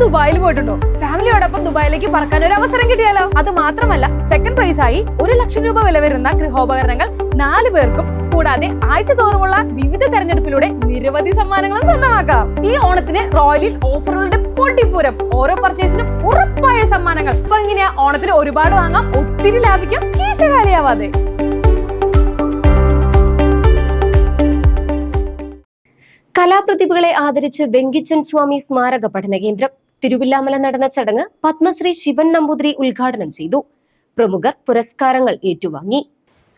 ദുബായിൽ പോയിട്ടുണ്ടോ? ഫാമിലിയോടൊപ്പം ദുബായിലേക്ക് പറക്കാൻ ഒരു അവസരം കിട്ടിയാലോ? അത് മാത്രമല്ല, സെക്കൻഡ് പ്രൈസ് ആയി 1 ലക്ഷം രൂപ വില വരുന്ന ഗൃഹോപകരണങ്ങൾ 4 പേർക്കും, കൂടാതെ ആഴ്ച തോറുമുള്ള വിവിധ തെരഞ്ഞെടുപ്പിലൂടെ നിരവധി സമ്മാനങ്ങളും സ്വന്തമാക്കാം. ഈ ഓണത്തിന് റോയലിൽ ഓഫറുകളുടെ പൊട്ടിപ്പൂരം. ഓരോ പർച്ചേസിനും ഉറപ്പായ സമ്മാനങ്ങൾ. അപ്പൊ എങ്ങനെയാ ഓണത്തിന് ഒരുപാട് വാങ്ങാം, ഒത്തിരി ലാഭിക്കാം, കീശ കാലിയാവാതെ. കലാപ്രതിഭകളെ ആദരിച്ച് വെങ്കിച്ചൻ സ്വാമി സ്മാരക പഠന കേന്ദ്രം. തിരുവില്ലാമല നടന്ന ചടങ്ങ് പത്മശ്രീ ശിവൻ നമ്പൂതിരി ഉദ്ഘാടനം ചെയ്തു. പ്രമുഖർ പുരസ്കാരങ്ങൾ ഏറ്റുവാങ്ങി.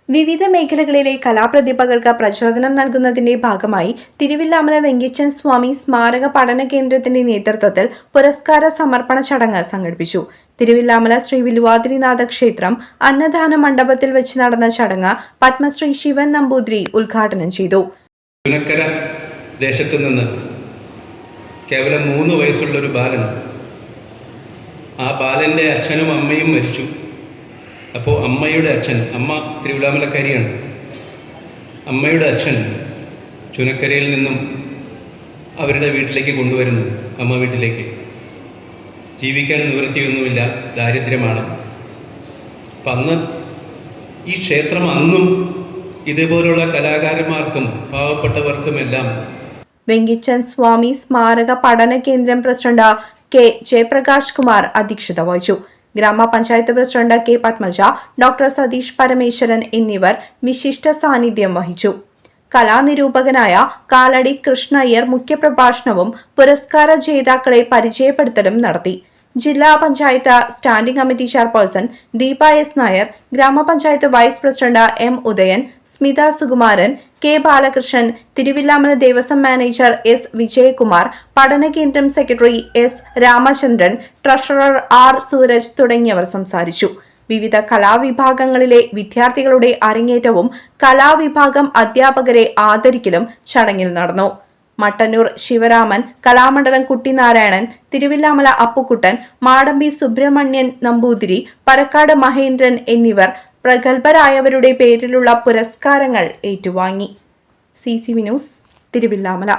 വിവിധ മേഖലകളിലെ കലാപ്രതിഭകൾക്ക് പ്രചോദനം നൽകുന്നതിന്റെ ഭാഗമായി തിരുവില്ലാമല വെങ്കിച്ചൻ സ്വാമി സ്മാരക പഠന കേന്ദ്രത്തിന്റെ നേതൃത്വത്തിൽ പുരസ്കാര സമർപ്പണ ചടങ്ങ് സംഘടിപ്പിച്ചു. തിരുവില്ലാമല ശ്രീ വില്വാദ്രിനാഥ ക്ഷേത്രം അന്നദാന മണ്ഡപത്തിൽ വെച്ച് നടന്ന ചടങ്ങ് പത്മശ്രീ ശിവൻ നമ്പൂതിരി ഉദ്ഘാടനം ചെയ്തു. ദേശത്തു നിന്ന് കേവലം 3 വയസ്സുള്ളൊരു ബാലൻ, ആ ബാലൻ്റെ അച്ഛനും അമ്മയും മരിച്ചു. അപ്പോൾ അമ്മയുടെ അച്ഛൻ, അമ്മ തിരുവില്ലാമലക്കാരിയാണ്, അമ്മയുടെ അച്ഛൻ ചുനക്കരയിൽ നിന്നും അവരുടെ വീട്ടിലേക്ക് കൊണ്ടുവരുന്നു. അമ്മ വീട്ടിലേക്ക് ജീവിക്കാൻ നിവൃത്തിയൊന്നുമില്ല, ദാരിദ്ര്യമാണ്. അപ്പം അന്ന് ഈ ക്ഷേത്രം അന്നും ഇതുപോലുള്ള കലാകാരന്മാർക്കും പാവപ്പെട്ടവർക്കുമെല്ലാം. വെങ്കിച്ചൻ സ്വാമി സ്മാരക പഠന കേന്ദ്രം പ്രസിഡന്റ് കെ ജയപ്രകാശ് കുമാർ അധ്യക്ഷത വഹിച്ചു. ഗ്രാമപഞ്ചായത്ത് president K Padmaja, doctor Satheesh Parameswaran എന്നിവർ വിശിഷ്ട സാന്നിധ്യം വഹിച്ചു. കലാനിരൂപകനായ കാലടി കൃഷ്ണയ്യർ മുഖ്യപ്രഭാഷണവും പുരസ്കാര ജേതാക്കളെ പരിചയപ്പെടുത്തലും നടത്തി. ജില്ലാ panchayat standing committee chairperson Deepa S Nair, ഗ്രാമപഞ്ചായത്ത് vice president M Udayan, Smitha Sukumaran, K Balakrishnan, Thiruvilwamala Devaswom manager S Vijayakumar, പഠനകേന്ദ്രം secretary S Ramachandran, treasurer R Suraj തുടങ്ങിയവർ സംസാരിച്ചു. വിവിധ കലാവിഭാഗങ്ങളിലെ വിദ്യാർത്ഥികളുടെ അരങ്ങേറ്റവും കലാവിഭാഗം അധ്യാപകരെ ആദരിക്കലും ചടങ്ങിൽ നടന്നു. മട്ടന്നൂർ ശിവരാമൻ, കലാമണ്ഡലം കുട്ടിനാരായണൻ, തിരുവില്ലാമല അപ്പുക്കുട്ടൻ, മാടമ്പി സുബ്രഹ്മണ്യൻ നമ്പൂതിരി, പരക്കാട് മഹേന്ദ്രൻ എന്നിവർ പ്രഗത്ഭരായവരുടെ പേരിലുള്ള പുരസ്കാരങ്ങൾ ഏറ്റുവാങ്ങി. CCV news, Thiruvilwamala.